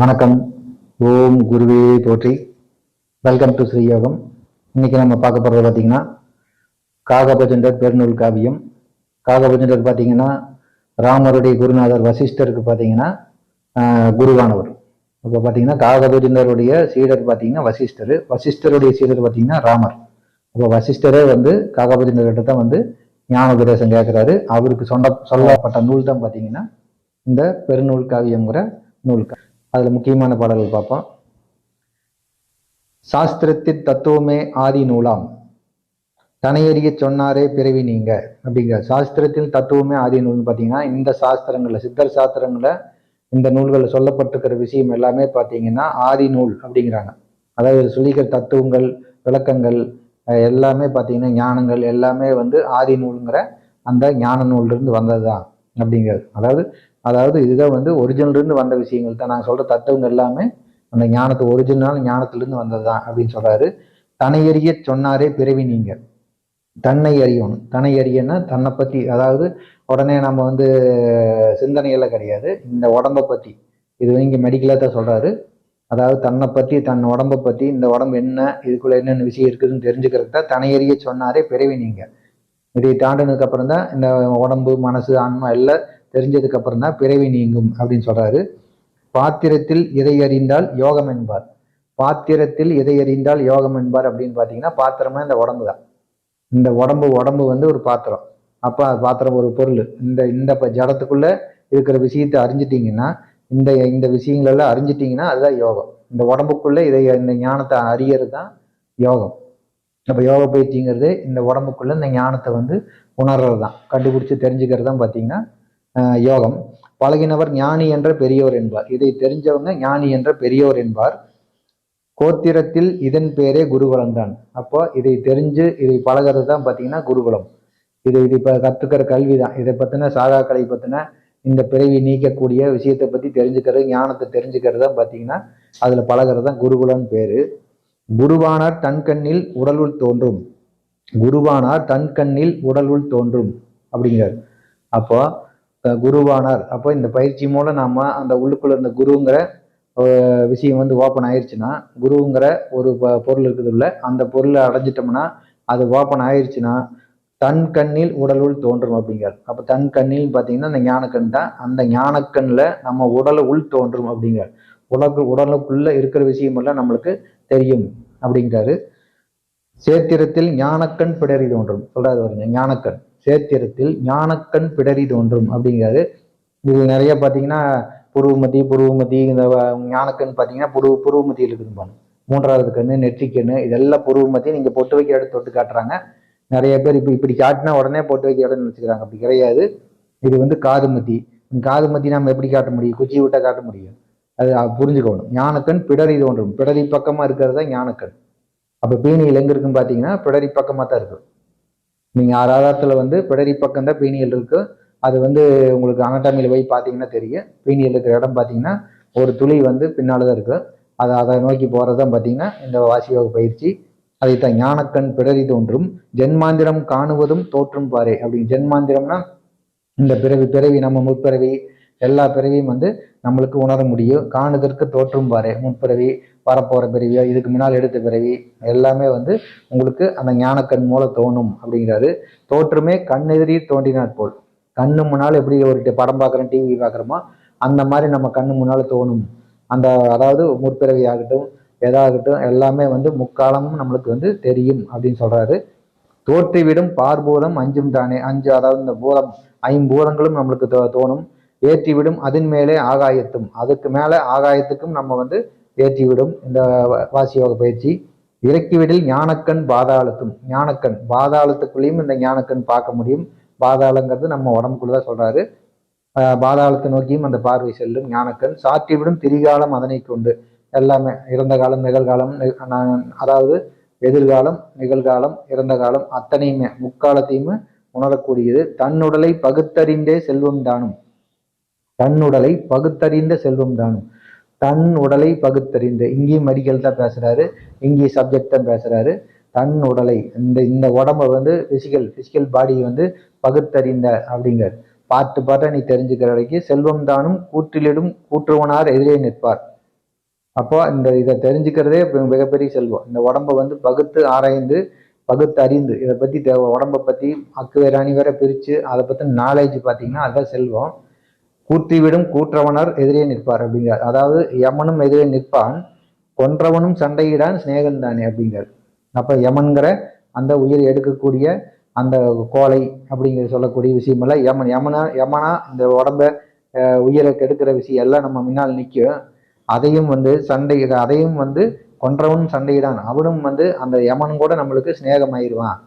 வணக்கம். ஓம் குருவே போற்றி. வெல்கம் டு ஸ்ரீ யோகம். இன்னைக்கு நம்ம பார்க்க போறது பார்த்தீங்கன்னா காகபுஜண்டர் பெருநூல் காவியம். காகபுஜண்டர் பார்த்தீங்கன்னா ராமருடைய குருநாதர் வசிஷ்டருக்கு பார்த்தீங்கன்னா குருவானவர். இப்போ பார்த்தீங்கன்னா காகபுஜண்டருடைய சீடர் பார்த்தீங்கன்னா வசிஷ்டர், வசிஷ்டருடைய சீடர் பார்த்தீங்கன்னா ராமர். இப்போ வசிஷ்டரே காகபுஜண்டர்கிட்ட தான் ஞான உபதேசம் கேட்கிறாரு. அவருக்கு சொல்லப்பட்ட நூல் தான் பார்த்தீங்கன்னா இந்த பெருநூல் காவியம்ங்கிற நூல். அதுல முக்கியமான பாடல்கள் பார்ப்போம். சாஸ்திரத்தின் தத்துவமே ஆதி நூலாம், தனையறிய சொன்னாரே பிறவி நீங்க அப்படிங்கிற. சாஸ்திரத்தின் தத்துவமே ஆதி நூல்னு பார்த்தீங்கன்னா இந்த சாஸ்திரங்கள்ல, சித்தர் சாஸ்திரங்கள்ல இந்த நூல்களில் சொல்லப்பட்டிருக்கிற விஷயம் எல்லாமே பார்த்தீங்கன்னா ஆதி நூல் அப்படிங்கிறாங்க. அதாவது சொல்லிக்கிற தத்துவங்கள், விளக்கங்கள் எல்லாமே பார்த்தீங்கன்னா ஞானங்கள் எல்லாமே ஆதி நூலுங்கிற அந்த ஞான நூல்ல இருந்து வந்ததுதான் அப்படிங்கிறது. அதாவது இதுதான் ஒரிஜினல் இருந்து வந்த விஷயங்கள் தான். நாங்கள் சொல்ற தத்துவங்கள் எல்லாமே அந்த ஞானத்து ஒரிஜினல் ஞானத்திலிருந்து வந்ததுதான் அப்படின்னு சொல்றாரு. தனையறிய சொன்னாரே பிறவி நீங்க. தன்னை அறியணும். தன்னை அறியன்னா தன்னை பத்தி, அதாவது உடனே நம்ம சிந்தனையெல்லாம் கிடையாது, இந்த உடம்பை பத்தி. இது இங்க மெடிக்கலா தான் சொல்றாரு. அதாவது தன்னை பத்தி, தன் உடம்பை பத்தி, இந்த உடம்பு என்ன, இதுக்குள்ள என்னென்ன விஷயம் இருக்குதுன்னு தெரிஞ்சுக்கிறதுக்கு தான் தனையறிய சொன்னாரே பிறவி நீங்க. இதை தாண்டினதுக்கு அப்புறம் தான் இந்த உடம்பு, மனசு, ஆன்மா எல்லாம் தெரிஞ்சதுக்கு அப்புறம் தான் பிறவி நீங்கும் அப்படின்னு சொல்றாரு. பாத்திரத்தில் இதை அறிந்தால் யோகம் என்பார். பாத்திரத்தில் இதை அறிந்தால் யோகம் என்பார் அப்படின்னு பாத்தீங்கன்னா, பாத்திரமா இந்த உடம்பு தான். இந்த உடம்பு ஒரு பாத்திரம். அப்ப பாத்திரம் ஒரு பொருள். இந்த ஜடத்துக்குள்ள இருக்கிற விஷயத்தை அறிஞ்சிட்டீங்கன்னா, இந்த விஷயங்கள் எல்லாம் அறிஞ்சிட்டீங்கன்னா அதுதான் யோகம். இந்த உடம்புக்குள்ள இந்த ஞானத்தை அறியறது தான் யோகம். அப்ப யோக பயிற்சிங்கிறது இந்த உடம்புக்குள்ள இந்த ஞானத்தை உணர்றது தான், கண்டுபிடிச்சு தெரிஞ்சுக்கிறது தான் பார்த்தீங்கன்னா யோகம். பழகினவர் ஞானி என்ற பெரியோர் என்பார். இதை தெரிஞ்சவங்க ஞானி என்ற பெரியோர் என்பார். கோத்திரத்தில் இதன் பேரே குருகுலம் தான். அப்போ இதை தெரிஞ்சு இதை பழகிறது தான் பார்த்தீங்கன்னா குருகுலம். இது இப்போ கத்துக்கிற கல்வி தான். இதை பத்தின சாகாக்களை பத்தின இந்த பிறவி நீக்கக்கூடிய விஷயத்தை பத்தி தெரிஞ்சுக்கிறது, ஞானத்தை தெரிஞ்சுக்கிறது தான் பார்த்தீங்கன்னா அதுல பழகிறது தான் குருகுலம்னு பேரு. குருவானார் தன் கண்ணில் உடலுள் தோன்றும். குருவானார் தன் கண்ணில் உடலுள் தோன்றும் அப்படிங்கிறார். அப்போ குருவானார், அப்போ இந்த பயிற்சி மூலம் நாம அந்த உள்ளுக்குள்ள இருந்த குருங்கிற விஷயம் ஓப்பன் ஆயிடுச்சுன்னா, குருங்கிற ஒரு பொருள் இருக்குது உள்ள, அந்த பொருளை அடைஞ்சிட்டோம்னா, அது ஓப்பன் ஆயிடுச்சுன்னா தன் கண்ணில் உடலுள் தோன்றும் அப்படிங்கிறார். அப்ப தன் கண்ணில் பார்த்தீங்கன்னா அந்த ஞானக்கண் தான். அந்த ஞானக்கண்ல நம்ம உடலை உள் தோன்றும் அப்படிங்கிறார். உடலுக்குள்ள இருக்கிற விஷயம் எல்லாம் நம்மளுக்கு தெரியும் அப்படிங்கிறாரு. சேத்திரத்தில் ஞானக்கண் பிடரி தோன்றும் சொல்றாரு வருங்க. ஞானக்கண் சேத்திரத்தில் ஞானக்கண் பிடரி தோன்றும் அப்படிங்கிறாரு. இது நிறைய பார்த்தீங்கன்னா புருவமதி இந்த ஞானக்கண் பார்த்தீங்கன்னா புருவமதியில் இருக்குதுப்பாங்க. மூன்றாவது கண்ணு, நெற்றிக்கண்ணு, இதெல்லாம் புருவமதி. நீங்க பொட்டு வைக்க இடம் தொட்டு காட்டுறாங்க. நிறைய பேர் இப்படி காட்டினா உடனே பொட்டு வைக்க இடம் நினைச்சுக்கிறாங்க. அப்படி கிடையாது. இது காதுமதி. காதுமதி நம்ம எப்படி காட்ட முடியும்? குச்சி விட்டா காட்ட முடியும். அது புரிஞ்சுக்கணும். ஞானக்கண் பிடரி தோன்றும். பிடரி பக்கமா இருக்கிறது தான் ஞானக்கண். அப்ப பீனியல் எங்க இருக்குன்னு பாத்தீங்கன்னா பிடரி பக்கமா தான் இருக்கு. நீங்க ஆதாரத்துல பிடரி பக்கம் தான் பீனியல் இருக்கு. அது உங்களுக்கு அனட்டாமியில போய் பாத்தீங்கன்னா தெரியும். பீனியல் இருக்கிற இடம் பாத்தீங்கன்னா ஒரு துளி பின்னால்தான் இருக்கு. அதை நோக்கி போறதுதான் பாத்தீங்கன்னா இந்த வாசியோக பயிற்சி. அதைத்தான் ஞானக்கண் பிடரி தோன்றும். ஜென்மாந்திரம் காணுவதும் தோற்றும் பாரு அப்படின்னு. ஜென்மாந்திரம்னா இந்த பிறவி நம்ம முற்பிறவி எல்லா பிறவியும் நம்மளுக்கு உணர முடியும். காணுதற்கு தோற்றும் பாரு. முற்பிறவி, வரப்போற பிறவியோ, இதுக்கு முன்னால் எடுத்த பிறவி எல்லாமே உங்களுக்கு அந்த ஞானக்கண் மூலம் தோணும் அப்படிங்கிறாரு. தோற்றுமே கண்ணெதிரி தோன்றினாற் போல். கண்ணு முன்னால் எப்படி ஒரு படம் பார்க்குறோம், டிவி பார்க்குறோமோ அந்த மாதிரி நம்ம கண்ணு முன்னால தோணும். அதாவது முற்பிறவி ஆகட்டும், எதாகட்டும் எல்லாமே முக்காலமும் நம்மளுக்கு தெரியும் அப்படின்னு சொல்றாரு. தோற்றிவிடும் பார்பூதம் அஞ்சும் தானே. அஞ்சு, அதாவது இந்த பூதம், ஐம்பூதங்களும் நம்மளுக்கு தோணும். ஏற்றிவிடும் அதன் மேலே ஆகாயத்தும், அதுக்கு மேல ஆகாயத்துக்கும் நம்ம ஏற்றிவிடும் இந்த வாசியோக பயிற்சி. இறக்கிவிடில் ஞானக்கண் பாதாளத்தும். ஞானக்கண் பாதாளத்துக்குள்ளேயும் இந்த ஞானக்கண் பார்க்க முடியும். பாதாளங்கிறது நம்ம உடம்புக்குள்ளதான் சொல்றாரு. பாதாளத்தை நோக்கியும் அந்த பார்வை செல்லும் ஞானக்கண். சாற்றிவிடும் திரிகாலம் அதனை கொண்டு. எல்லாமே இறந்த காலம், நிகழ்காலம், அதாவது எதிர்காலம், நிகழ்காலம், இறந்த காலம் அத்தனையுமே முக்காலத்தையுமே உணரக்கூடியது. தன்னுடலை பகுத்தறிந்தே செல்வம் தானும். தன்னுடலை பகுத்தறிந்த செல்வம் தானும். தன் உடலை பகுத்தறிந்த, இங்கேயும் மெடிக்கல் தான் பேசுறாரு, இங்கேயும் சப்ஜெக்ட் தான் பேசுறாரு. தன் உடலை, இந்த உடம்ப பிசிக்கல் பாடியை பகுத்தறிந்த அப்படிங்கிறார். பாட்டா நீ தெரிஞ்சுக்கிற வரைக்கும் செல்வம் தானும் கூற்றிலிடும் கூற்றுவனார் எதிரே நிற்பார். அப்போ இதை தெரிஞ்சுக்கிறதே மிகப்பெரிய செல்வம். இந்த உடம்பை வந்து பகுத்து ஆராய்ந்து பகுத்து அறிந்து இதை பத்தி உடம்பை பத்தி அக்கு வேற அணி வேற பிரிச்சு அதை பத்தி நாலேஜ் பார்த்தீங்கன்னா அதுதான் செல்வம். கூற்றிவிடும் கூற்றவனர் எதிரே நிற்பார் அப்படிங்கிறார். அதாவது யமனும் எதிரே நிற்பான், கொன்றவனும் சண்டையிடான் சிநேகன் தானே அப்படிங்கிறார். அப்ப யமன்கிற அந்த உயிர் எடுக்கக்கூடிய அந்த கோலை அப்படிங்கிற சொல்லக்கூடிய விஷயமெல்லாம் யமனா இந்த உடம்ப உயிரை கெடுக்கிற விஷயம் எல்லாம் நம்ம முன்னால் நிற்கும். அதையும் வந்து அதையும் வந்து கொன்றவனும் சண்டையிடான், அவனும் வந்து அந்த யமனும் கூட நம்மளுக்கு சிநேகமாயிருவான்,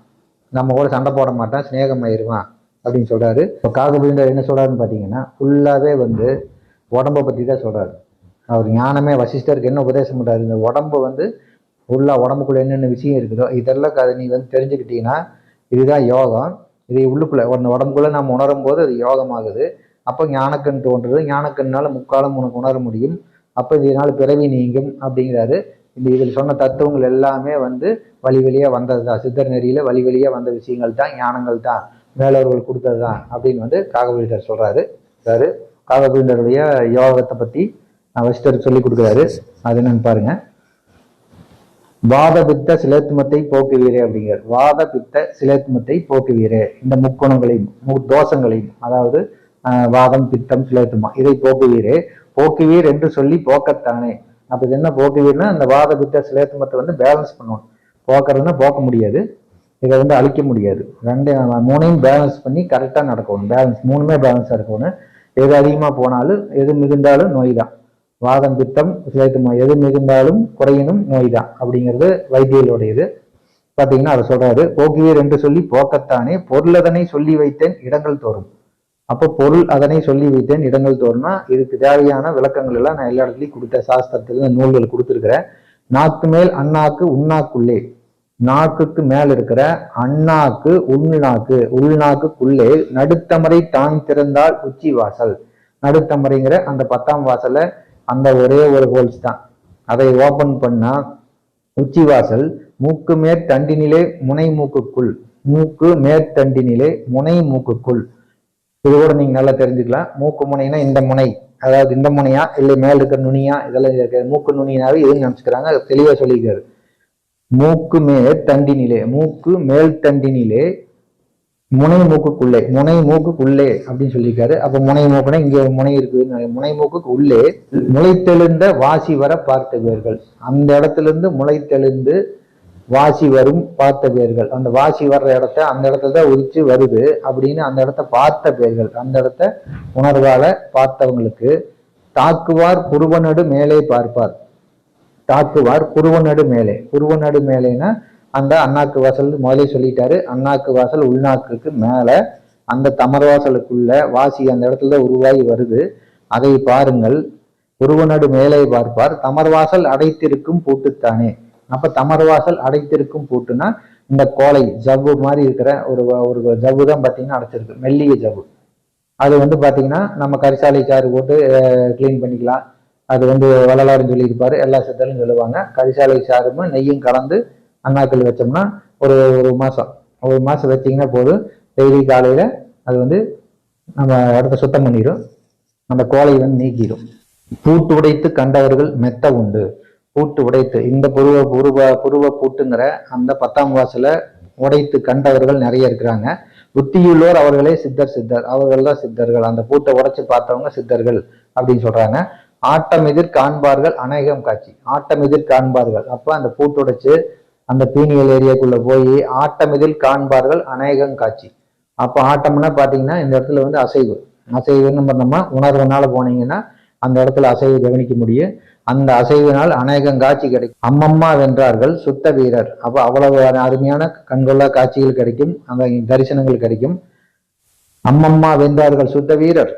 நம்ம கூட சண்டை போட மாட்டான், சிநேகமாயிருவான் அப்படின்னு சொல்றாரு. இப்போ காகபுலிண்டர் என்ன சொல்றாருன்னு பார்த்தீங்கன்னா ஃபுல்லாவே வந்து உடம்பை பற்றி தான் சொல்றாரு. அவர் ஞானமே வசிஷ்டருக்கு என்ன உபதேசம் பண்றாரு, இந்த உடம்பு வந்து உடம்புக்குள்ள என்னென்ன விஷயம் இருக்குதோ இதெல்லாம் நீ வந்து தெரிஞ்சுக்கிட்டீங்கன்னா இதுதான் யோகம். இதை உள்ளுக்குள்ள உடம்புக்குள்ள நம்ம உணரும் போது அது யோகமாகுது. அப்போ ஞானக்கண் தோன்றுறது, ஞானக்கண்ணால முக்காலம் உனக்கு உணர முடியும். அப்போ இதனால் பிறவி நீங்கும் அப்படிங்கிறாரு. இதில் சொன்ன தத்துவங்கள் எல்லாமே வந்து வழி வழியா வந்தது தான், சித்தர் நெறியில வழி வழியா வந்த விஷயங்கள் தான், ஞானங்கள் தான், மேலவர்கள் கொடுத்தது தான் அப்படின்னு வந்து காகபுலிண்டர் சொல்றாரு. காகபுலிண்டருடைய யோகத்தை பத்தி வசிஷ்டர் சொல்லி கொடுக்குறாரு. அது என்னன்னு பாருங்க. வாத பித்த சிலேத்துமத்தை போக்குவீரே அப்படிங்கிறார். வாத பித்த சிலேத்துமத்தை போக்குவீரே, இந்த முக்குணங்களையும் தோஷங்களையும், அதாவது வாதம் பித்தம் சிலேத்துமா, இதை போக்குவீரே. போக்குவீர் என்று சொல்லி போக்கத்தானே. அப்ப இது என்ன போக்குவீர்னா அந்த வாத பித்த சிலேத்துமத்தை வந்து பேலன்ஸ் பண்ணணும். போக்குறதுன்னா போக்க முடியாது, இதை வந்து அழிக்க முடியாது. மூணையும் பேலன்ஸ் பண்ணி கரெக்டா நடக்கணும். பேலன்ஸ் மூணுமே பேலன்ஸா இருக்கணும். எது அதிகமா போனாலும் எது மிகுந்தாலும் நோய் தான். வாதம் பித்தம் சிலேத்துமா எது மிகுந்தாலும் குறையினும் நோய் தான் அப்படிங்கிறது வைத்தியலுடையது. பார்த்தீங்கன்னா அதை சொல்றாரு. போக்குவீர் என்று சொல்லி போக்கத்தானே பொருளதனை சொல்லி வைத்தேன் இடங்கள் தோறும். அப்போ பொருள் அதனை சொல்லி வைத்தேன் இடங்கள் தோறும்னா இதுக்கு தேவையான விளக்கங்கள் எல்லாம் நான் எல்லா இடத்துலையும் கொடுத்த சாஸ்திரத்துல நூல்கள் கொடுத்துருக்கிறேன். நாக்கு மேல் அண்ணாக்கு உண்ணாக்குள்ளே, நாக்குக்கு மேல் இருக்கிற அண்ணாக்கு உள்நாக்குள்ளே நடுத்தமரை தான் திறந்தால் உச்சி வாசல். நடுத்தமரைங்கிற அந்த 10ஆம் வாசலை அந்த ஒரே ஒரு ஹோல்ஸ் தான், அதை ஓபன் பண்ணா உச்சி வாசல். மூக்கு மேற்தண்டினிலே முனை மூக்குக்குள், மூக்கு மேற்தண்டினிலே முனை மூக்குக்குள். இது கூட நீங்க நல்லா தெரிஞ்சுக்கலாம். மூக்கு முனைனா இந்த முனை, அதாவது இந்த முனையா இல்லை மேல் இருக்கிற நுனியா, இதெல்லாம் மூக்கு நுனினாவே எதுன்னு நினைச்சுக்கிறாங்க, தெளிவா சொல்லிக்கிறாரு. மூக்கு மேற்தண்டினிலே, மூக்கு மேல் தண்டினிலே முனை மூக்குக்குள்ளே அப்படின்னு சொல்லியிருக்காரு. அப்ப முனை மூக்குனா இங்க முனை இருக்குது, முனை மூக்குக்கு உள்ளே முளைத்தெழுந்த வாசி வர பார்த்த பேர்கள். அந்த இடத்துல இருந்து முளைத்தெழுந்து வாசி வரும் பார்த்த பேர்கள். அந்த வாசி வர்ற இடத்த அந்த இடத்துல தான் உதிச்சு வருது அப்படின்னு அந்த இடத்த பார்த்த பேர்கள், அந்த இடத்த உணர்வால பார்த்தவங்களுக்கு தாக்குவார் புருவநடு மேலே பார்ப்பார். தாக்குவார் புருவநடு மேலேனா அந்த அண்ணாக்கு வாசல் முதலே சொல்லிட்டாரு. அண்ணாக்கு வாசல் உள்நாக்குக்கு மேல அந்த தமர் வாசலுக்குள்ள வாசி அந்த இடத்துல உருவாகி வருது, அதை பாருங்கள். புருவநடு மேலே பார்ப்பார் தமர் வாசல் அடைத்திருக்கும் பூட்டுத்தானே. அப்ப தமர் வாசல் அடைத்திருக்கும் பூட்டுனா இந்த கோலை ஜவ்வு மாதிரி இருக்கிற ஒரு ஜவ்வு தான் பாத்தீங்கன்னா அடைச்சிருக்கு, மெல்லிய ஜவ்வு. அது வந்து பாத்தீங்கன்னா நம்ம கரிசாலை சாறு போட்டு கிளீன் பண்ணிக்கலாம். அது வந்து வள்ளலாருன்னு சொல்லியிருப்பாரு, எல்லா சித்தரும் சொல்லுவாங்க. கரிசாலை சாறும் நெய்யும் கலந்து அண்ணாக்கள் வச்சோம்னா ஒரு மாசம் வச்சிங்கன்னா போதும். டெய்லி காலையில அது வந்து நம்ம இடத்த சுத்தம் பண்ணிடும், அந்த கோலை வந்து நீக்கிடும். பூட்டு உடைத்து கண்டவர்கள் மெத்த உண்டு. பூட்டு உடைத்து இந்த புருவ பூட்டுங்கிற அந்த 10ஆம் வாசலை உடைத்து கண்டவர்கள் நிறைய இருக்கிறாங்க. புத்தியுள்ளோர் அவர்களே சித்தர், அவர்கள் தான் சித்தர்கள். அந்த பூட்டை உடைச்சு பார்த்தவங்க சித்தர்கள் அப்படின்னு சொல்றாங்க. ஆட்டம் எதிர் காண்பார்கள் அநேகம் காட்சி. ஆட்டம் எதிர் காண்பார்கள், அப்ப அந்த பூட்டு உடைச்சு அந்த பீனியல் ஏரியாக்குள்ள போய் ஆட்டம் எதிர் காண்பார்கள் அநேகம் காட்சி. அப்ப ஆட்டம்னா பாத்தீங்கன்னா இந்த இடத்துல வந்து அசைவுன்னு பண்ணோம்னா உணர்வுனால போனீங்கன்னா அந்த இடத்துல அசைவு கவனிக்க முடியும். அந்த அசைவினால் அநேகம் காட்சி கிடைக்கும். அம்மம்மா வென்றார்கள் சுத்த வீரர். அப்ப அவ்வளவு அருமையான கண்கொள்ளா காட்சிகள் கிடைக்கும், அந்த தரிசனங்கள் கிடைக்கும். அம்மம்மா வென்றார்கள் சுத்த வீரர்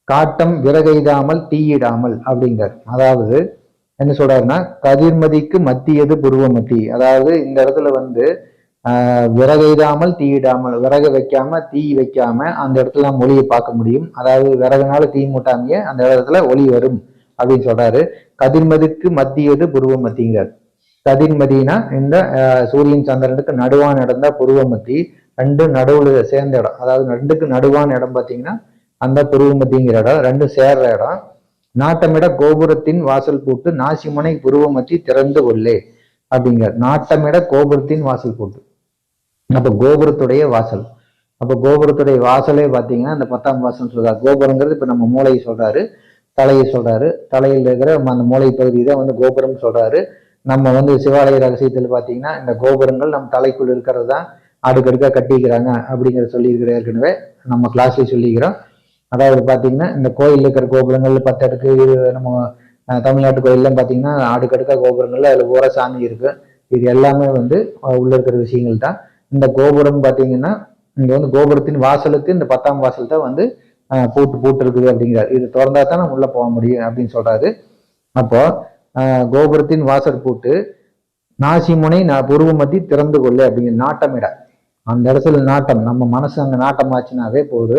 காட்டம் விறகைதாமல் தீயிடாமல் அப்படிங்கிறார். அதாவது என்ன சொல்றாருன்னா கதிர்மதிக்கு மத்தியது புருவமத்தி. அதாவது இந்த இடத்துல வந்து விறகைதாமல் தீயிடாமல், விறகு வைக்காம தீ வைக்காம அந்த இடத்துல நம்ம ஒளியை பார்க்க முடியும். அதாவது விறகுனால தீ மூட்டாமைய அந்த இடத்துல ஒளி வரும் அப்படின்னு சொல்றாரு. கதிர்மதிக்கு மத்தியது புருவமத்திங்கிறார். கதிர்மதினா இந்த சூரியன் சந்திரனுக்கு நடுவான இடம் தான் புருவமத்தி. ரெண்டு நடுவுல சேர்ந்த இடம், அதாவது ரெண்டுக்கு நடுவான இடம் பார்த்தீங்கன்னா அந்த புருவமத்திங்கிற இடம், ரெண்டும் சேர்ற இடம். நாட்டமிட கோபுரத்தின் வாசல் பூட்டு நாசிமுனை புருவமத்தி திறந்து கொள்ளே அப்படிங்கிற. நாட்டமிட கோபுரத்தின் வாசல் பூட்டு, அப்ப கோபுரத்துடைய வாசல். அப்ப கோபுரத்துடைய வாசலே பாத்தீங்கன்னா இந்த 10ஆம் வாசல் சொல்றாரு. கோபுரங்கிறது இப்ப நம்ம மூளையை சொல்றாரு, தலையை சொல்றாரு. தலையில் இருக்கிற அந்த மூளை பகுதி தான் வந்து கோபுரம் சொல்றாரு. நம்ம வந்து சிவாலய ரகசியத்தில் பாத்தீங்கன்னா இந்த கோபுரங்கள் நம்ம தலைக்குள் இருக்கிறது தான் அடுக்கடுக்கா கட்டிக்கிறாங்க அப்படிங்கிற சொல்லியிருக்கிற ஏற்கனவே நம்ம கிளாஸ்ல சொல்லிக்கிறோம். அதாவது பாத்தீங்கன்னா இந்த கோயில் இருக்கிற கோபுரங்கள் 10 அடுக்கு, நம்ம தமிழ்நாட்டு கோயில்லாம் பாத்தீங்கன்னா அடுக்கடுக்கா கோபுரங்கள்ல அதுல பூரா சாமி இருக்கு. இது எல்லாமே வந்து உள்ள இருக்கிற விஷயங்கள் தான். இந்த கோபுரம் பாத்தீங்கன்னா இங்க வந்து கோபுரத்தின் வாசலுக்கு இந்த 10ஆம் வாசல் தான் வந்து பூட்டு இருக்குது அப்படிங்கிறாரு. இது திறந்தா தான் நம்ம உள்ள போக முடியும் அப்படின்னு சொல்றாரு. அப்போ கோபுரத்தின் வாசல் பூட்டு நாசிமுனை புருவமத்தி திறந்து கொள்ளு அப்படிங்கிற. நாட்டமிட, அந்த இடத்துல நாட்டம், நம்ம மனசு அங்க நாட்டம் ஆச்சுனாவே போது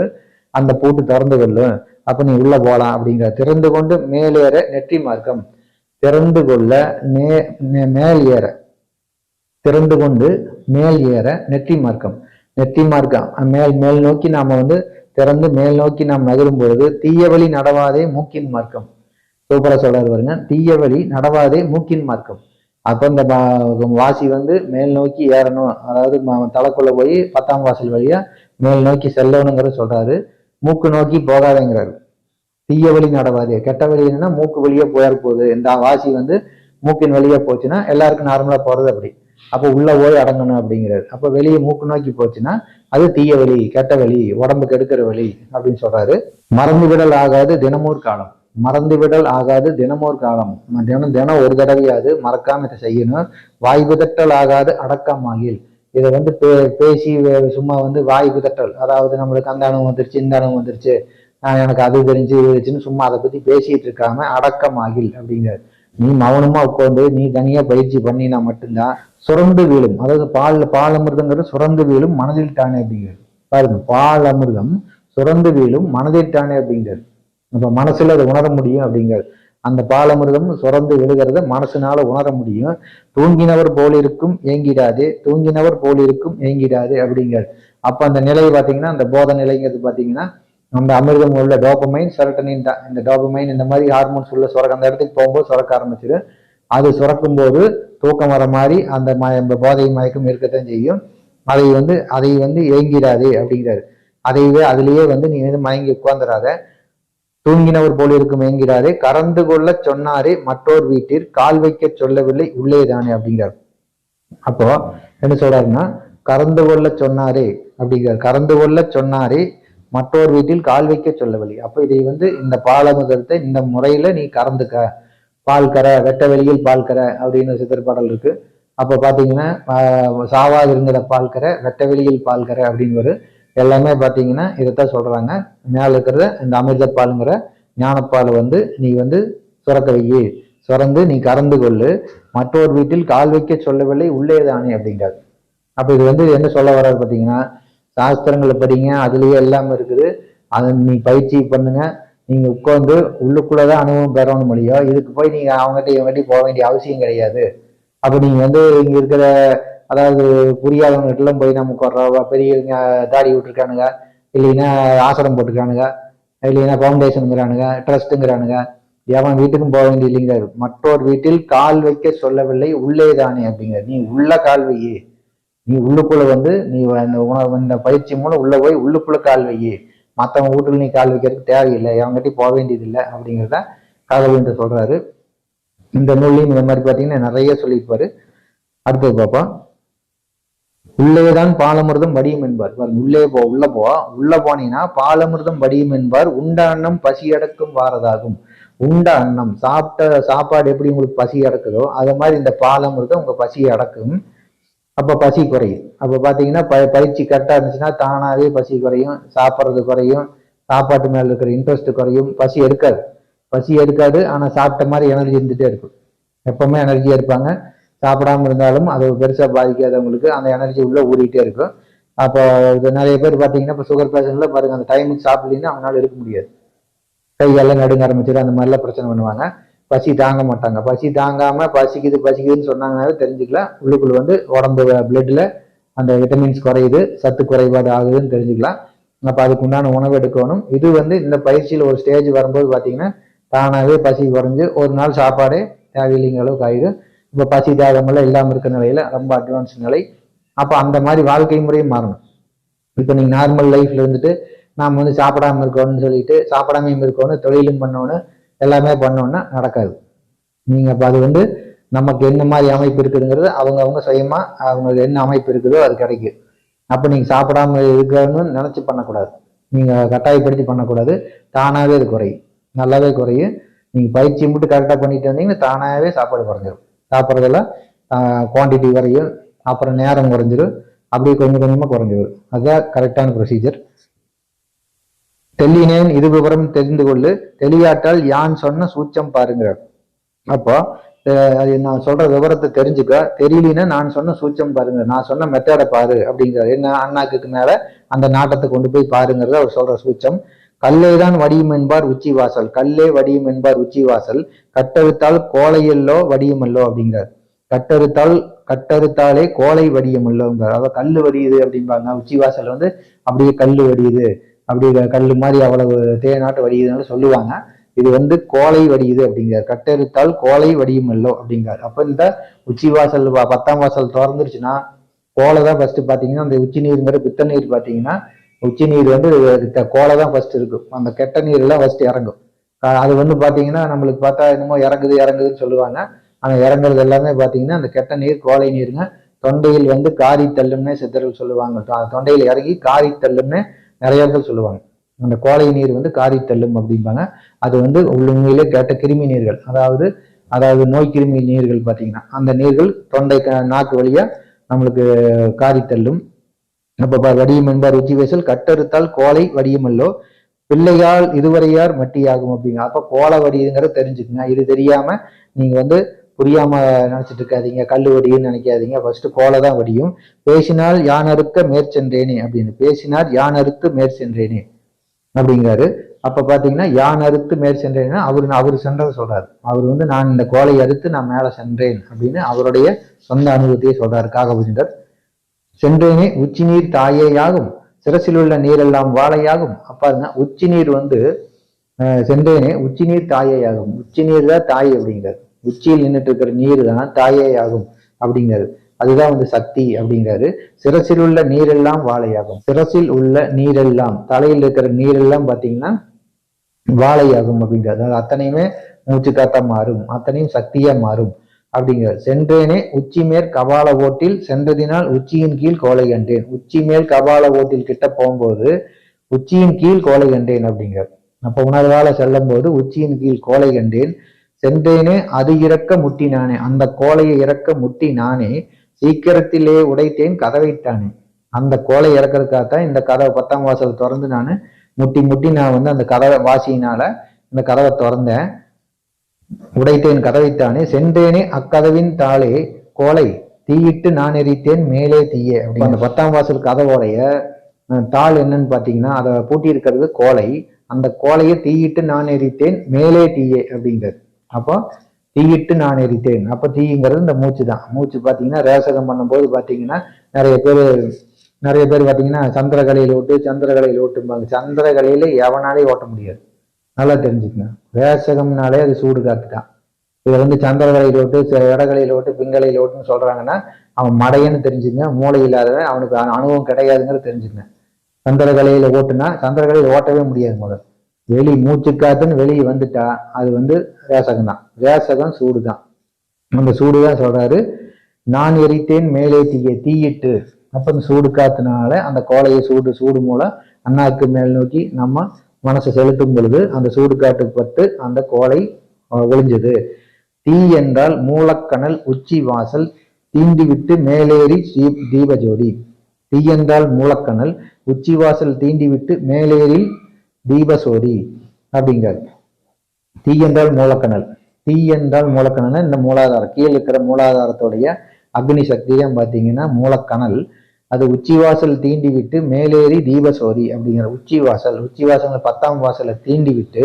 அந்த பூட்டு திறந்து கொள்ளும், அப்ப நீ உள்ள போலாம் அப்படிங்கிற. திறந்து கொண்டு மேலேற நெற்றி மார்க்கம், திறந்து கொள்ள மேல் ஏற, திறந்து கொண்டு மேல் ஏற நெற்றி மார்க்கம். நெற்றி மார்க்கம் மேல் நோக்கி நாம வந்து திறந்து மேல் நோக்கி நாம் நகரும் பொழுது தீய வழி நடவாதே மூக்கின் மார்க்கம். சூப்பரா சொல்றாரு பாருங்க, தீய வழி நடவாதே மூக்கின் மார்க்கம். அப்ப இந்த வாசி வந்து மேல் நோக்கி ஏறணும், அதாவது தலைக்குள்ள போய் 10ஆம் வாசல் வழியா மேல் நோக்கி செல்லணுங்கிற சொல்றாரு. மூக்கு நோக்கி போகாதேங்கிறாரு. தீய வழி நடவாதே, கெட்ட வழி என்னன்னா மூக்கு வழியா போயிட போகுது. இந்த வாசி வந்து மூக்கின் வழியா போச்சுன்னா எல்லாருக்கும் நார்மலா போறது அப்படி. அப்போ உள்ள போய் அடங்கணும் அப்படிங்கிறாரு. அப்ப வெளியே மூக்கு நோக்கி போச்சுன்னா அது தீய வழி, கெட்ட வழி, உடம்புக்கு எடுக்கிற வழி அப்படின்னு சொல்றாரு. மறந்துவிடல் ஆகாது தினமூர் காலம், மறந்துவிடல் ஆகாது தினமோர் காலம். தினம் ஒரு தடவையாவது மறக்காம இதை செய்யணும். வாய் குதட்டல் ஆகாது அடக்கமாகில். இதை வந்து பேசி சும்மா வந்து வாய் குதட்டல், அதாவது நம்மளுக்கு அந்த அனுபவம் வந்துருச்சு, இந்த அனுபவம் வந்துருச்சு, எனக்கு அது தெரிஞ்சு இருந்துச்சுன்னு சும்மா அதை பத்தி பேசிட்டு இருக்காம அடக்கமாகில் அப்படிங்கிறார். நீ மௌனமா உட்காந்து நீ தனியா பயிற்சி பண்ணினா மட்டும்தான் சுரந்து வீழும். அதாவது பால் அமிர்தங்கிறது சுரந்து வீழும் மனதில் தானே அப்படிங்கிறது. பாருங்க, பால் அமிர்தம் சுரந்து வீழும் மனதில் தானே அப்படிங்கிறது. அப்ப மனசுல அதை உணர முடியும் அப்படிங்கிறது. அந்த பாலமிர்தம் சுரந்து விழுகிறத மனசுனால உணர முடியும். தூங்கினவர் போல் இருக்கும் ஏங்கிடாதே, தூங்கினவர் போல் இருக்கும் ஏங்கிடாதே அப்படிங்கிறது. அப்ப அந்த நிலை பாத்தீங்கன்னா, அந்த போத நிலைங்கிறது பாத்தீங்கன்னா அந்த அமிர்தம் உள்ள டோபமைன் செரட்டனின் தான். இந்த டோபமைன் இந்த மாதிரி ஹார்மோன்ஸ் உள்ள சுரக்க அந்த இடத்துக்கு போகும்போது சுரக்க ஆரம்பிச்சிடும். அது சுரக்கும் போது தூக்கம் வர மாதிரி அந்த போதை மயக்கம் இருக்கத்தான் செய்யும். அதை வந்து ஏங்கிடாதே அப்படிங்கிறாரு. அதுலயே வந்து நீ வந்து மயங்கி உட்கார்ந்துடாத. தூங்கினவர் போல் இருக்கும் ஏங்கிறாரே, கறந்து கொள்ள சொன்னாரே மற்றோர் வீட்டில் கால் வைக்க சொல்லவில்லை உள்ளேதானே அப்படிங்கிறார். அப்போ என்ன சொல்றாருன்னா, கறந்து கொள்ள சொன்னாரே அப்படிங்கிறார். கறந்து கொள்ள சொன்னாரே மற்றோர் வீட்டில் கால் வைக்க சொல்லவில்லை. அப்ப இதை வந்து இந்த பாலமுதத்தை இந்த முறையில நீ கறந்துக்க, பால் கரை வெட்ட வெளியில் பால் கரை அப்படின்னு சித்தர்பாடல் இருக்கு. அப்ப பாத்தீங்கன்னா சாவாது இருந்த பால் கரை வெட்ட வெளியில் பால் கரை அப்படின்னு ஒரு எல்லாமே பாத்தீங்கன்னா இதைத்தான் சொல்றாங்க. மேல இருக்கிறத இந்த அமிர்த பாலுங்கிற ஞானப்பால் வந்து நீ வந்து சுரக்க வையி, சுரந்து நீ கறந்து கொள்ளு, மற்றொரு வீட்டில் கால் வைக்க சொல்லவில்லை உள்ளேதானே அப்படிங்கிறார். அப்ப இது வந்து என்ன சொல்ல வர்றாரு பாத்தீங்கன்னா, சாஸ்திரங்களை படிங்க, அதுலயே எல்லாமே இருக்குது. அதை நீ பயிற்சி பண்ணுங்க. நீங்க உட்காந்து உள்ளுக்குள்ளதான் அனுபவம் பெறணும் முடியும். இதுக்கு போய் நீங்க அவங்ககிட்ட இவங்ககிட்ட போக வேண்டிய அவசியம் கிடையாது. அப்ப நீங்க வந்து இங்க இருக்கிற அதாவது புரியாதவங்ககிட்டலாம் போய் நம்ம உட்கார்றோம், பெரிய தாடி விட்டுருக்கானுங்க, இல்லைன்னா ஆசிரம் போட்டுக்கிறானுங்க, இல்லைன்னா ஃபவுண்டேஷனுங்கிறானுங்க, ட்ரஸ்ட்டுங்கிறானுங்க, எவன் வீட்டுக்கும் போக வேண்டிய இல்லைங்கிறாரு. மற்றொரு வீட்டில் கால் வைக்க சொல்லவில்லை உள்ளேதானே அப்படிங்கிறார். நீ உள்ள கால் வையே, நீ உள்ளுக்குள்ள வந்து நீ இந்த பயிற்சி மூலம் உள்ள போய் உள்ளுக்குள்ள கால் வையே, மற்றவங்க வீட்டுல நீ கால் வைக்கிறதுக்கு தேவையில்லை, எவங்கிட்டையும் போக வேண்டியதில்லை அப்படிங்கிறத காதல் சொல்றாரு. இந்த நூல்லையும் இந்த மாதிரி பாத்தீங்கன்னா நிறைய சொல்லியிருப்பாரு. அடுத்தது பார்ப்போம். உள்ளேதான் பாலமிர்தம் வடியும் என்பார். உள்ள போனீங்கன்னா பாலமிர்தம் வடியும் என்பார். உண்ட அன்னம் பசி அடக்கும் வாரதாகும். உண்ட அன்னம் சாப்பிட்ட சாப்பாடு எப்படி உங்களுக்கு பசி அடக்குதோ அது மாதிரி இந்த பாலமிர்தம் உங்க பசியை அடக்கும். அப்ப பசி குறையும். அப்ப பாத்தீங்கன்னா பயிற்சி கரெக்டா இருந்துச்சுன்னா தானாவே பசி குறையும், சாப்பிட்றது குறையும், சாப்பாட்டு மேல இருக்கிற இன்ட்ரெஸ்ட் குறையும், பசி எடுக்காது. ஆனா சாப்பிட்ட மாதிரி எனர்ஜி இருந்துட்டே இருக்கும். எப்பவுமே எனர்ஜியா இருப்பாங்க. சாப்பிடாம இருந்தாலும் அது பெருசா பாதிக்காதவங்களுக்கு அந்த எனர்ஜி உள்ள ஊறிட்டே இருக்கும். அப்போ நிறைய பேர் பாத்தீங்கன்னா இப்போ சுகர் பேஷண்ட்ல பாருங்க, அந்த டைமுக்கு சாப்பிடலன்னா அவங்களால இருக்க முடியாது. கையெல்லாம் நடுங்க ஆரம்பிச்சிடும், அந்த மாதிரிலாம் பிரச்சனை பண்ணுவாங்க. பசி தாங்க மாட்டாங்க. பசி தாங்காம பசிக்குதுன்னு சொன்னாங்கன்னாவே தெரிஞ்சுக்கலாம் உள்ளுக்குள்ள வந்து உடம்பு பிளட்ல அந்த விட்டமின்ஸ் குறையுது, சத்து குறைபாடு ஆகுதுன்னு தெரிஞ்சுக்கலாம். அப்ப அதுக்கு உண்டான உணவு எடுக்கணும். இது வந்து இந்த பயிற்சியில ஒரு ஸ்டேஜ் வரும்போது பாத்தீங்கன்னா தானாகவே பசி குறைஞ்சு ஒரு நாள் சாப்பாடே தேவையில்லைங்கிற அளவுக்கு ஆயிடும். இப்போ பசி தாகமெல்லாம் இல்லாமல் இருக்கிற நிலையில ரொம்ப அட்வான்ஸ் நிலை. அப்போ அந்த மாதிரி வாழ்க்கை முறையும் மாறணும். இப்போ நீங்க நார்மல் லைஃப்ல இருந்துட்டு நாம் வந்து சாப்பிடாம இருக்கோம்னு சொல்லிட்டு சாப்பிடாமையும் இருக்கணும், தொழிலும் பண்ணணும், எல்லாமே பண்ணோம்னா நடக்காது. நீங்க அப்போ அது வந்து நமக்கு என்ன மாதிரி அமைப்பு இருக்குதுங்கிறது அவங்க சுயமா அவங்களுக்கு என்ன அமைப்பு இருக்குதோ அது கிடைக்கும். அப்போ நீங்க சாப்பிடாம இருக்கணும்னு நினைச்சு பண்ணக்கூடாது, நீங்க கட்டாயப்படுத்தி பண்ணக்கூடாது. தானாகவே அது குறையும், நல்லாவே குறையும். நீங்க பயிற்சி மட்டும் கரெக்டாக பண்ணிட்டு வந்தீங்கன்னா தானாகவே சாப்பாடு குறைஞ்சிடும். சாப்பிட்றதெல்லாம் குவான்டிட்டி குறையும், அப்புறம் நேரம் குறைஞ்சிடும், அப்படியே கொஞ்சம் கொஞ்சமா குறைஞ்சிடும். அதுதான் கரெக்டான ப்ரொசீஜர். தெல்லினேன் இது விவரம் தெரிந்து கொள்ளு, தெளியாட்டால் யான் சொன்ன சூச்சம் பாருங்கிறார். அப்போ அது நான் சொல்ற விவரத்தை தெரிஞ்சுக்க, தெரியலன்னா நான் சொன்ன சூச்சம் பாருங்க, நான் சொன்ன மெத்தடை பாரு அப்படிங்கிறார். என்ன அண்ணாக்கு மேல அந்த நாட்டத்தை கொண்டு போய் பாருங்கிறத அவர் சொல்ற சூச்சம். கல்லேதான் வடியும் என்பார் உச்சி வாசல், கல்லே வடியும் என்பார் உச்சி வாசல், கட்டறுத்தால் கோலையல்லோ வடியுமல்லோ அப்படிங்கிறார். கட்டறுத்தாலே கோலை வடியுமல்லோங்கிறார். அதாவது கல்லு வடியுது அப்படிம்பாங்க, உச்சி வாசல் வந்து அப்படியே கல்லு வடியுது, அப்படி கல்லு மாதிரி அவ்வளவு தேநாட்டு வடியுதுன்னு சொல்லுவாங்க. இது வந்து கோலை வடியுது அப்படிங்கிறார். கட்டறுத்தால் கோலை வடியுமல்லோ அப்படிங்கிறார். அப்ப இந்த உச்சி வாசல் 10ஆம் வாசல் திறந்துருச்சுன்னா கோலை தான் ஃபர்ஸ்ட் பாத்தீங்கன்னா, அந்த உச்சி நீருங்கிற பித்த நீர் பாத்தீங்கன்னா உச்சி நீர் வந்து கோலை தான் ஃபர்ஸ்ட் இருக்கும். அந்த கெட்ட நீர் எல்லாம் ஃபர்ஸ்ட் இறங்கும். அது வந்து பாத்தீங்கன்னா நம்மளுக்கு பார்த்தா என்னமோ இறங்குதுன்னு சொல்லுவாங்க. ஆனா இறங்குறது எல்லாமே பாத்தீங்கன்னா அந்த கெட்ட நீர் கோலை நீருங்க. தொண்டையில் வந்து காரி தள்ளும்னே சித்தர்கள் சொல்லுவாங்க. தொண்டையில் இறங்கி காரி தள்ளும்னு நிறைய பேர் சொல்லுவாங்க. அந்த கோலை நீர் வந்து காரி தள்ளும் அப்படிம்பாங்க. அது வந்து உண்மையிலே கேட்ட கிருமி நீர்கள், அதாவது நோய் கிருமி நீர்கள் பாத்தீங்கன்னா அந்த நீர்கள் தொண்டை நாக்கு வழியா நம்மளுக்கு காரி தள்ளும். அப்ப வடியும் என்பார் உச்சி வாசல், கட்டறுத்தால் கோலை வடியுமல்லோ, பிள்ளையால் இதுவரையார் மட்டியாகும் அப்படிங்க. அப்ப கோலை வடியுங்கிறத தெரிஞ்சுக்குங்க. இது தெரியாம நீங்க வந்து புரியாம நினைச்சிட்டு இருக்காதீங்க, கல்லு வடியுன்னு நினைக்காதீங்க. ஃபர்ஸ்ட் கோலை தான் வடியும். பேசினால் யான் அறுக்க மேற்சென்றேனே அப்படின்னு, பேசினார் யான் அறுத்து மேற்சென்றேனே அப்படிங்கிறாரு. அப்ப பாத்தீங்கன்னா யான் அறுத்து மேற்சென்றேன்னா அவரு சென்றதை சொல்றாரு. அவர் வந்து நான் இந்த கோலை அறுத்து நான் மேல சென்றேன் அப்படின்னு அவருடைய சொந்த அனுபவத்தையே சொல்றாரு காகபுஜண்டர். சென்றேனே உச்சி நீர் தாயேயாகும், சிரசில் உள்ள நீரெல்லாம் வாழையாகும். அப்பாருங்க, உச்சி நீர் வந்து சென்றேனே உச்சி நீர் தாயேயாகும், உச்சி நீர் தான் தாய் அப்படிங்கிறார். உச்சியில் நின்றுட்டு இருக்கிற நீர் தான் தாயேயாகும் அப்படிங்கிறது. அதுதான் வந்து சக்தி அப்படிங்கிறாரு. சிரசில் உள்ள நீரெல்லாம் வாழையாகும், சிரசில் உள்ள நீரெல்லாம், தலையில் இருக்கிற நீரெல்லாம் பாத்தீங்கன்னா வாழையாகும் அப்படிங்கிறது. அது அத்தனையுமே மூச்சு காத்தா மாறும், அத்தனையும் சக்தியா மாறும் அப்படிங்கிறார். சென்றேனே உச்சி மேல் கபால ஓட்டில், சென்றதினால் உச்சியின் கீழ் கோலை கண்டேன். உச்சி மேல் கபால ஓட்டில் கிட்ட போகும்போது உச்சியின் கீழ் கோலை கண்டேன் அப்படிங்கிறார். அப்ப உணர்வால செல்லும் போது உச்சியின் கீழ் கோலை கண்டேன். சென்றேனே அது இறக்க முட்டி நானே, அந்த கோலையை இறக்க முட்டி நானே, சீக்கிரத்திலே உடைத்தேன் கதவைத்தானே. அந்த கோலை இறக்கிறதுக்காகத்தான் இந்த கதவை 10ஆம் வாசல் திறந்து நான் முட்டி நான் வந்து அந்த கதவை வாசியினால இந்த கதவை திறந்தேன், உடைத்தேன் கதவைத்தானே. சென்றேனே அக்கதவின் தாளே கோலை தீயிட்டு நான் எரித்தேன் மேலே தீயே. அப்படி அந்த 10ஆம் வாசல் கதவோடைய தாள் என்னன்னு பாத்தீங்கன்னா அதை பூட்டி இருக்கிறது கோலை. அந்த கோலையை தீயிட்டு நான் எரித்தேன் மேலே தீயே அப்படிங்கிறது. அப்போ தீயிட்டு நான் எரித்தேன், அப்ப தீங்கிறது இந்த மூச்சு தான். மூச்சு பாத்தீங்கன்னா ரேசகம் பண்ணும்போது பாத்தீங்கன்னா நிறைய பேர் பாத்தீங்கன்னா சந்திரகலையில ஓட்டும்பாங்க. சந்திரகலையில எவனாலே ஓட்ட முடியாது, நல்லா தெரிஞ்சுக்கங்க. ரேசகம்னாலே அது சூடு காத்து தான். இதை வந்து சந்திரகலையில் ஓட்டு, இடகலையில் ஓட்டு, பிங்கலையில் ஓட்டுன்னு சொல்றாங்கன்னா அவன் மடையன்னு தெரிஞ்சுக்கங்க, மூளை இல்லாதவன், அவனுக்கு அனுபவம் கிடையாதுங்கிறது தெரிஞ்சுக்கங்க. சந்திரகலையில ஓட்டுனா சந்திரகலையில் ஓட்டவே முடியாது. முதல் மூச்சு காத்துன்னு வெளியே வந்துட்டா அது வந்து ரேசகம் தான். ரேசகம் சூடு தான். அந்த சூடு தான் சொல்றாரு நான் எரித்தேன் மேலே தீயிட்டு. அப்ப இந்த சூடு காத்துனால அந்த கோலையை சூடு மூலம் அண்ணாக்கு மேல் நோக்கி நம்ம மனசை செலுத்தும் பொழுது அந்த சூடு காட்டுப்பட்டு அந்த கோலை ஒளிஞ்சது. தீ என்றால் மூலக்கணல் உச்சி வாசல் தீண்டி விட்டு மேலேறி தீபஜோதி. தீ என்றால் மூலக்கணல் உச்சி வாசல் தீண்டி விட்டு மேலேறி தீபசோதி அப்படிங்கிறார். தீ என்றால் மூலக்கணல், தீ என்றால் மூலக்கணல் இந்த மூலாதாரம், கீழே இருக்கிற மூலாதாரத்துடைய அக்னி சக்தி தான் பாத்தீங்கன்னா மூலக்கணல். அது உச்சி வாசல் தீண்டி விட்டு மேலேறி தீபசோதி அப்படிங்கிற. உச்சி வாசல் 10ஆம் வாசலை தீண்டி விட்டு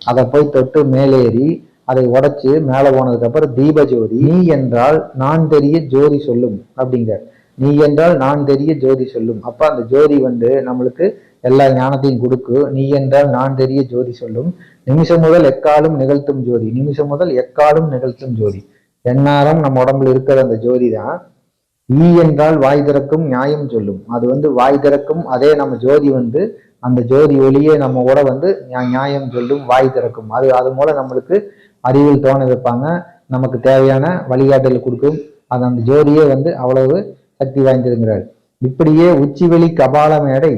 அதை போய் தொட்டு மேலேறி அதை உடைச்சு மேலே போனதுக்கு அப்புறம் தீபஜோதி. நீ என்றால் நான் தெரிய ஜோதி சொல்லும் அப்படிங்கிறார். நீ என்றால் நான் தெரிய ஜோதி சொல்லும். அப்ப அந்த ஜோதி வந்து நம்மளுக்கு எல்லா ஞானத்தையும் கொடுக்கும். நீ என்றால் நான் தெரிய ஜோதி சொல்லும். நிமிஷம் முதல் எக்காலும் நிகழ்த்தும் ஜோதி. நிமிஷம் முதல் எக்காலும் நிகழ்த்தும் ஜோதி. எந்நேரம் நம்ம உடம்புல இருக்கிற அந்த ஜோதி தான். ஈ என்றால் வாய் திறக்கும் நியாயம் சொல்லும். அது வந்து வாய் திறக்கும். அதே நம்ம ஜோதி வந்து அந்த ஜோதி ஒளியே நம்ம கூட வந்து நியாயம் சொல்லும், வாய் திறக்கும். அது மூலம் நம்மளுக்கு அறிவில் தோண வைப்பாங்க, நமக்கு தேவையான வழிகாட்டல் கொடுக்கும். அது அந்த ஜோதியே வந்து அவ்வளவு சக்தி வாய்ந்திருக்கிறார். இப்படியே உச்சிவெளி கபால மேடை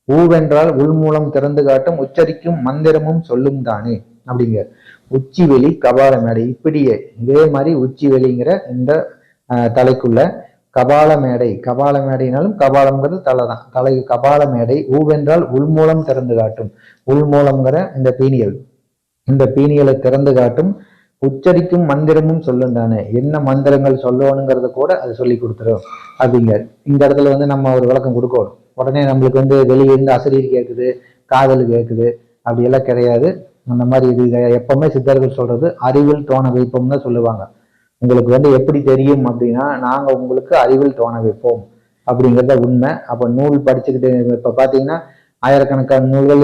ஊவென்றால் உள்மூலம் திறந்து காட்டும் உச்சரிக்கும் மந்திரமும் சொல்லும் தானே அப்படிங்க. உச்சிவெளி கபால மேடை இப்படியே இதே மாதிரி உச்சிவெளிங்கிற இந்த தலைக்குள்ள கபால மேடை. கபால மேடைனாலும் கபாலம்ங்கிறது தலை தான். தலை கபால மேடை ஊவென்றால் உள்மூலம் திறந்து காட்டும். உள்மூலம்ங்கிற இந்த பீனியல், இந்த பீனியலை திறந்து காட்டும் உச்சரிக்கும் மந்திரமும் சொல்லும் தானே. என்ன மந்திரங்கள் சொல்லணுங்கிறத கூட அது சொல்லி கொடுத்துரும் அப்படிங்க. இந்த இடத்துல வந்து நம்ம ஒரு விளக்கம் கொடுக்கணும். உடனே நம்மளுக்கு வந்து வெளியே இருந்து அசரீர் கேட்குது, காதல் கேட்குது, அப்படி எல்லாம் கிடையாது. அந்த மாதிரி இது எப்பவுமே சித்தர்கள் சொல்றது அறிவில் தோண வைப்போம் தான் சொல்லுவாங்க. உங்களுக்கு வந்து எப்படி தெரியும் அப்படின்னா, நாங்க உங்களுக்கு அறிவில் தோண வைப்போம் அப்படிங்கிறத உண்மை. அப்ப நூல் படிச்சுக்கிட்டு இப்ப பாத்தீங்கன்னா ஆயிரக்கணக்கான நூல்கள்,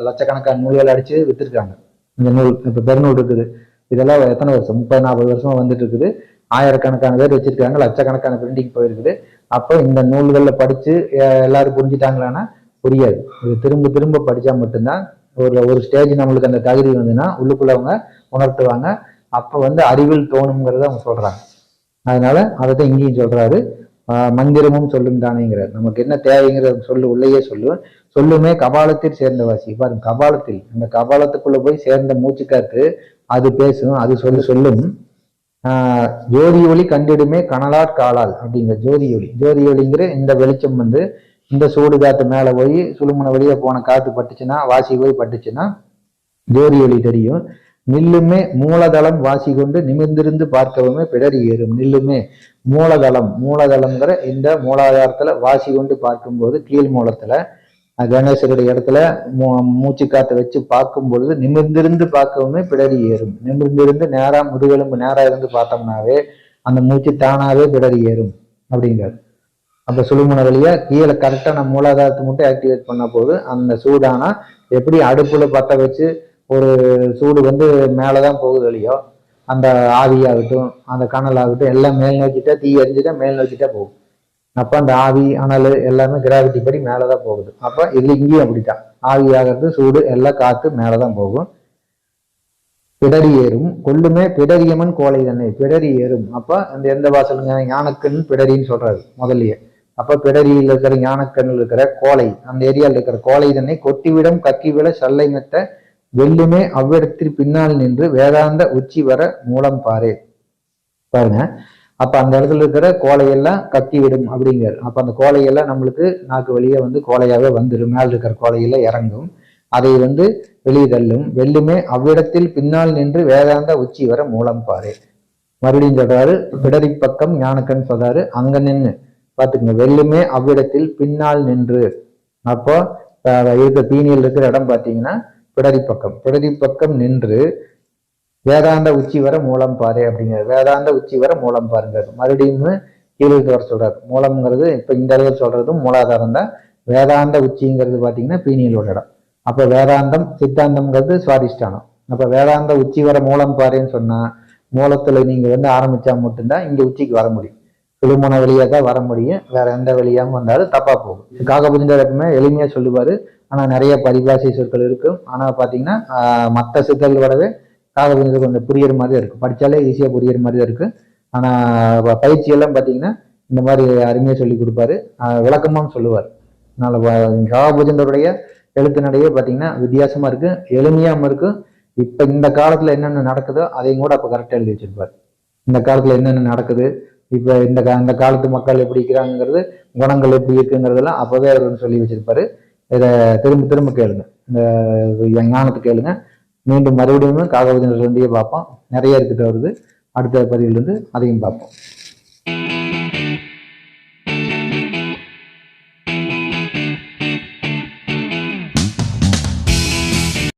லட்சக்கணக்கான நூல்கள் அடிச்சு வித்துருக்காங்க. இந்த நூல் இப்ப பெருநூல் இருக்குது, இதெல்லாம் எத்தனை வருஷம், 30-40 வருஷமா வந்துட்டு இருக்குது. ஆயிரக்கணக்கான பேர் வச்சிருக்காங்க, லட்சக்கணக்கான பிரிண்டிங் போயிருக்குது. அப்போ இந்த நூல்கள்ல படிச்சு எல்லாரும் புரிஞ்சுட்டாங்களான்னா புரியாது. இது திரும்ப திரும்ப படிச்சா மட்டும்தான் ஒரு ஸ்டேஜ் நம்மளுக்கு அந்த தகுதி வந்துன்னா உள்ளுக்குள்ளவங்க உணர்த்துவாங்க. அப்ப வந்து அறிவில் தோணுங்கிறத அவங்க சொல்றாங்க. அதனால அதைத்தான் இங்கேயும் சொல்றாரு, மந்திரமும் சொல்லும் தானேங்கிறார். நமக்கு என்ன தேவைங்கிறத சொல்லு, உள்ளேயே சொல்லுமே கபாலத்தில் சேர்ந்த வாசி. பாருங்க, கபாலத்தில், அந்த கபாலத்துக்குள்ள போய் சேர்ந்த மூச்சு காத்து அது பேசும், அது சொல்லும். ஜோதி ஒளி கண்டிடுமே கனலாட் காலால் அப்படிங்கிற ஜோதி ஒளி. ஜோதி ஒளிங்கிற இந்த வெளிச்சம் வந்து இந்த சூடு காத்து மேல போய் சுழுமுனை வழியா போன காத்து பட்டுச்சுன்னா, வாசி போய் பட்டுச்சுன்னா ஜோதி ஒளி தெரியும். நில்லுமே மூலதளம் வாசி கொண்டு நிமிர்ந்திருந்து பார்க்கவுமே பிடரி ஏறும். நில்லுமே மூலதளம், மூலதளம்ங்கிற இந்த மூலாதாரத்துல வாசி கொண்டு பார்க்கும்போது கீழ் மூலத்துல கணேசருடைய இடத்துல மூச்சு காத்த வச்சு பார்க்கும் பொழுது நிமிர்ந்திருந்து பார்க்கவுமே பிடரி ஏறும். நிமிர்ந்திருந்து நேரா முதுகெலும்பு நேரா இருந்து பார்த்தோம்னாவே அந்த மூச்சு தானாவே பிடரி ஏறும் அப்படிங்கிறார். அப்ப சுழுமுனை வழியா கீழே கரெக்டா நம்ம மூலாதாரத்தை மட்டும் ஆக்டிவேட் பண்ண போது அந்த சூடானா எப்படி அடுப்புல பத்த வச்சு ஒரு சூடு வந்து மேலதான் போகுது இல்லையோ, அந்த ஆவியாகட்டும் அந்த கனல் ஆகட்டும் எல்லாம் மேல் நோக்கிட்டா, தீ எரிஞ்சுட்டா மேல் நோக்கிட்டா போகும். அப்ப அந்த ஆவி அனல் எல்லாமே கிராவிட்டி படி மேலதான் போகுது. அப்ப இது இங்கேயும் அப்படித்தான், ஆவி ஆகிறது சூடு எல்லாம் காத்து மேலதான் போகும். பிடரி ஏறும் கொல்லுமே பிடரியம்மன் கோலை தன்னை. பிடரி ஏறும். அப்ப அந்த எந்த வாசலுங்க, ஞானக்கண் பிடரின்னு சொல்றாரு முதல்லயே. அப்ப பிடரியில் இருக்கிற ஞானக்கண்ணில் இருக்கிற கோலை, அந்த ஏரியாவில் இருக்கிற கோலை தன்னை கொட்டிவிடம் கக்கிவிட சல்லை மெத்த வெல்லுமே அவ்விடத்தில் பின்னால் நின்று வேதாந்த உச்சி வர மூலம் பாரு. பாருங்க, அப்ப அந்த இடத்துல இருக்கிற கோலையெல்லாம் கத்தி விடும் அப்படிங்கிறார். அப்ப அந்த கோலையெல்லாம் நம்மளுக்கு நாக்கு வழியே வந்து கோலையாவே வந்துடும், மேல் இருக்கிற கோலையெல்லாம் இறங்கும், அதை வந்து வெளியே தள்ளும். வெல்லுமே அவ்விடத்தில் பின்னால் நின்று வேதாந்த உச்சி வர மூலம் பாரு. மறுபடியும் சொல்றாரு, பிடரி பக்கம் ஞானக்கன் சொல்றாரு, அங்க நின்று பாத்துக்கங்க. வெல்லுமே அவ்விடத்தில் பின்னால் நின்று, அப்போ இருக்க பீனியில் இருக்கிற இடம் பாத்தீங்கன்னா பிடரி பக்கம். பிடரி பக்கம் நின்று வேதாந்த உச்சி வர மூலம் பாரு அப்படிங்கிறது. வேதாந்த உச்சி வர மூலம் பாருங்கிறது. மறுபடியும் கீழே வர சொல்றாரு. மூலம்ங்கிறது இப்ப இந்த அளவு சொல்றதும் மூலாதாரம் தான். வேதாந்த உச்சிங்கிறது பாத்தீங்கன்னா பீனியலோட இடம். அப்ப வேதாந்தம் சித்தாந்தம்ங்கிறது சுவாதிஷ்டானம். அப்ப வேதாந்த உச்சி வர மூலம் பாருன்னு சொன்னா மூலத்துல நீங்க வந்து ஆரம்பிச்சா மட்டும்தான் இங்க உச்சிக்கு வர முடியும். சுழுமுனை வழியா தான் வர முடியும், வேற எந்த வழியாகவும் வந்தாலும் தப்பா போகும். காகபுஜந்தர் எப்பவுமே எளிமையா சொல்லுவாரு, ஆனா நிறைய பரிபாஷை சொற்கள் இருக்கும். ஆனா பாத்தீங்கன்னா மற்ற சித்தர்களோடவே காகபுஜந்தர் கொஞ்சம் புரியுற மாதிரி இருக்கும், படிச்சாலே ஈஸியா புரியுற மாதிரி தான் இருக்கு. ஆனா பயிற்சி எல்லாம் பாத்தீங்கன்னா இந்த மாதிரி அருமையா சொல்லி கொடுப்பாரு, விளக்கமாவும் சொல்லுவார். அதனால காகபுஜந்தருடைய எழுத்து நடையே பாத்தீங்கன்னா வித்தியாசமா இருக்கு, எளிமையாவும் இருக்கு. இப்ப இந்த காலத்துல என்னென்ன நடக்குதோ அதையும் கூட அப்ப கரெக்டா எழுதி வச்சிருப்பாரு. இந்த காலத்துல என்னென்ன நடக்குது, இப்ப இந்த காலத்து மக்கள் எப்படி இருக்கிறாங்கிறது, குணங்கள் எப்படி இருக்குங்கிறதெல்லாம் அப்பவே அவர் சொல்லி வச்சிருப்பாரு. இதை திரும்ப திரும்ப கேளுங்க, இந்த ஞானத்தை கேளுங்க. மீண்டும் மறுபடியும் காகபுஜந்தர் இருந்தே பார்ப்போம். நிறைய இருக்குது வருது. அடுத்த பதிவிலிருந்து அதையும் பார்ப்போம்.